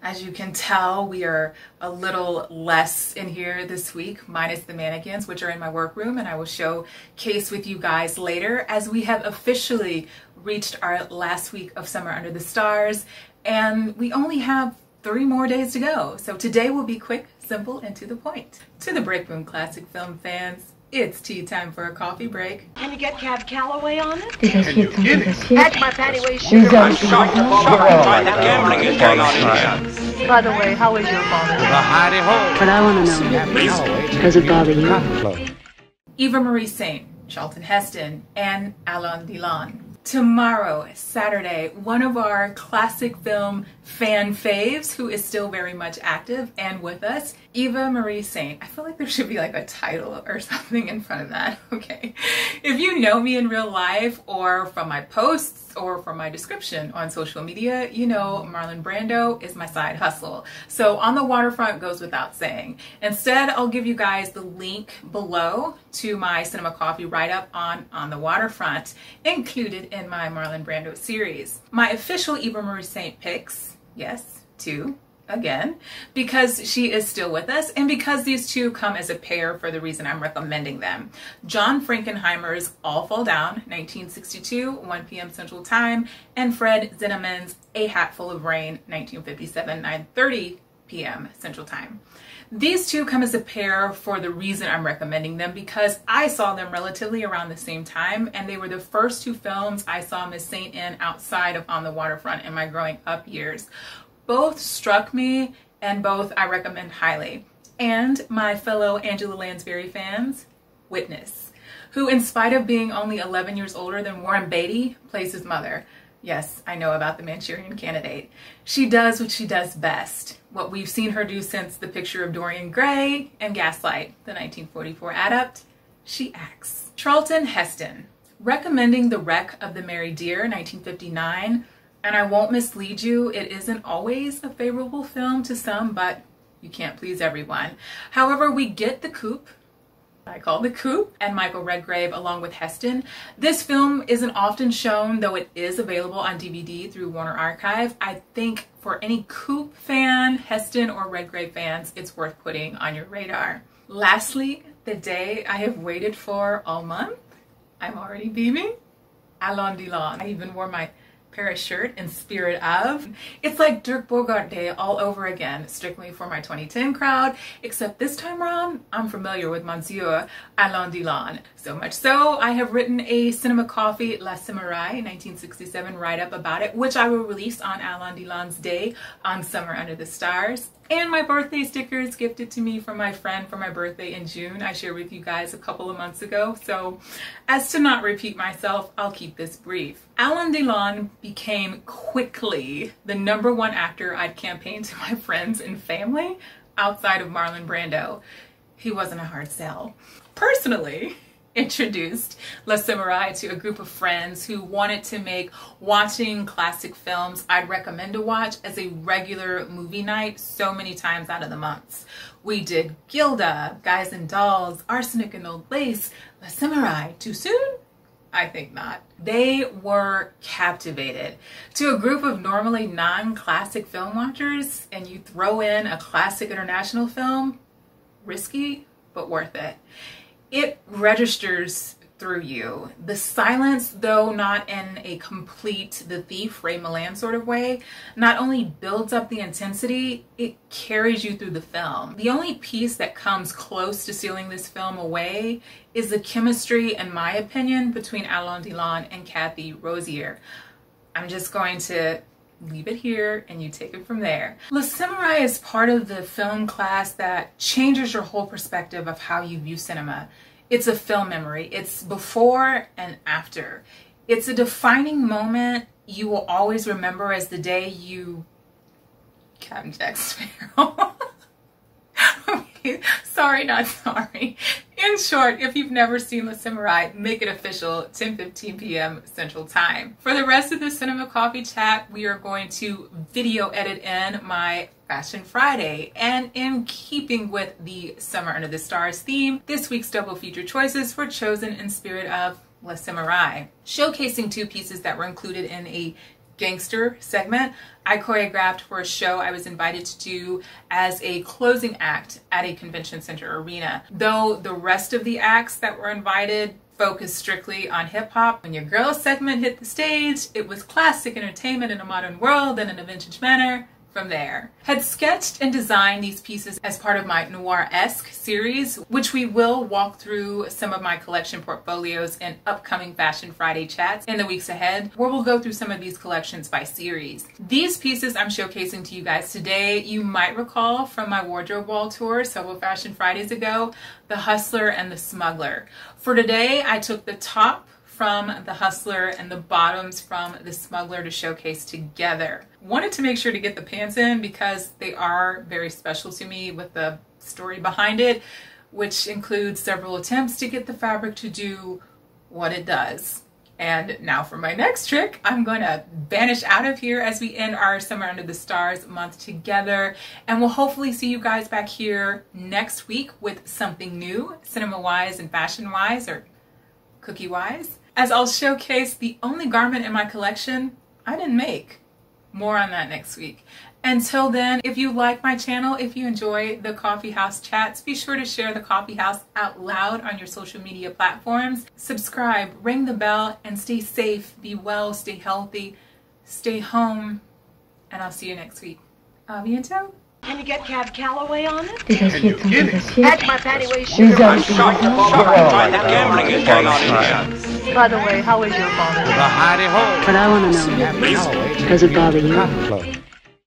As you can tell, we are a little less in here this week, minus the mannequins, which are in my workroom, and I will showcase with you guys later as we have officially reached our last week of Summer Under the Stars, and we only have 3 more days to go. So today will be quick, simple, and to the point. To the Break Room Classic Film fans, it's tea time for a coffee break. Can you get Cab Calloway on it? Can you get it? That's my patty waist sugar. I'm shocked of all the gambling is going on in here. By the way, how is your father? But I want to know, does it bother you? Eva Marie Saint, Charlton Heston, and Alain Delon. Tomorrow, Saturday, one of our classic film fan faves who is still very much active and with us, Eva Marie Saint. I feel like there should be like a title or something in front of that. Okay. If you know me in real life or from my posts or from my description on social media, you know Marlon Brando is my side hustle. So On the Waterfront goes without saying. Instead, I'll give you guys the link below to my Cinema Coffee write-up on the Waterfront, included in my Marlon Brando series. My official Eva Marie Saint picks, yes, 2. Again, because she is still with us and because these two come as a pair for the reason I'm recommending them. John Frankenheimer's All Fall Down, 1962, 1 p.m. Central Time, and Fred Zinnemann's A Hatful of Rain, 1957, 9:30 p.m. Central Time. These two come as a pair for the reason I'm recommending them, because I saw them relatively around the same time, and they were the first 2 films I saw Miss Saint in outside of On the Waterfront in my growing up years. Both struck me, and both I recommend highly. And my fellow Angela Lansbury fans, Witness, who in spite of being only 11 years older than Warren Beatty, plays his mother. Yes, I know about the Manchurian Candidate. She does what she does best, what we've seen her do since The Picture of Dorian Gray and Gaslight, the 1944 adapt. She acts. Charlton Heston, recommending The Wreck of the Mary Dear, 1959. And I won't mislead you, it isn't always a favorable film to some, but you can't please everyone. However, we get the coupe, I call the coupe, and Michael Redgrave along with Heston. This film isn't often shown, though it is available on DVD through Warner Archive. I think for any coupe fan, Heston or Redgrave fans, it's worth putting on your radar. Lastly, the day I have waited for all month, I'm already beaming, Alain Delon. I even wore my Paris shirt in spirit of. It's like Dirk Bogarde Day all over again, strictly for my 2010 crowd, except this time around, I'm familiar with Monsieur Alain Delon. So much so, I have written a Cinema Coffee La SAMOURAI 1967 write-up about it, which I will release on Alain Delon's day on Summer Under the Stars. And my birthday stickers gifted to me from my friend for my birthday in June, I shared with you guys a couple of months ago. So as to not repeat myself, I'll keep this brief. Alain Delon became quickly the #1 actor I'd campaigned to my friends and family outside of Marlon Brando. He wasn't a hard sell. Personally, introduced La SAMOURAI to a group of friends who wanted to make watching classic films I'd recommend to watch as a regular movie night so many times out of the months. We did Gilda, Guys and Dolls, Arsenic and Old Lace, La SAMOURAI. Too soon? I think not. They were captivated. To a group of normally non-classic film watchers, and you throw in a classic international film, risky, but worth it. It registers through you. The silence, though not in a complete The Thief, Ray Milland sort of way, not only builds up the intensity, it carries you through the film. The only piece that comes close to sealing this film away is the chemistry, in my opinion, between Alain Delon and Kathy Rosier. I'm just going to leave it here and you take it from there. La SAMOURAI is part of the film class that changes your whole perspective of how you view cinema. It's a film memory. It's before and after. It's a defining moment you will always remember as the day you... Captain Jack Sparrow. Okay, sorry, not sorry. In short, if you've never seen La SAMOURAI, make it official, 10:15 p.m. Central Time. For the rest of the Cinema Coffee chat, we are going to video edit in my Fashion Friday. And in keeping with the Summer Under the Stars theme, this week's double feature choices were chosen in spirit of La SAMOURAI, showcasing 2 pieces that were included in a gangster segment I choreographed for a show I was invited to do as a closing act at a convention center arena. Though the rest of the acts that were invited focused strictly on hip-hop, when your girl segment hit the stage, it was classic entertainment in a modern world and in a vintage manner. From there, had sketched and designed these pieces as part of my noir-esque series, which we will walk through some of my collection portfolios in upcoming Fashion Friday chats in the weeks ahead, where we'll go through some of these collections by series. These pieces I'm showcasing to you guys today, you might recall from my wardrobe wall tour several Fashion Fridays ago, the Hustler and the Smuggler. For today, I took the top from the Hustler and the bottoms from the Smuggler to showcase together. Wanted to make sure to get the pants in because they are very special to me with the story behind it, which includes several attempts to get the fabric to do what it does. And now for my next trick, I'm going to vanish out of here as we end our Summer Under the Stars month together. And we'll hopefully see you guys back here next week with something new, cinema-wise and fashion-wise, or cookie-wise, as I'll showcase the only garment in my collection I didn't make. More on that next week. Until then, if you like my channel, if you enjoy the Coffee House chats, be sure to share the Coffee House out loud on your social media platforms. Subscribe, ring the bell, and stay safe, be well, stay healthy, stay home, and I'll see you next week. À bientôt. Can you get Cab Calloway on it? Can you get it? That's my patty waist sugar. I'm shocked. That gambling is going on in here. By the way, how is your father? But I want to know, does it bother you?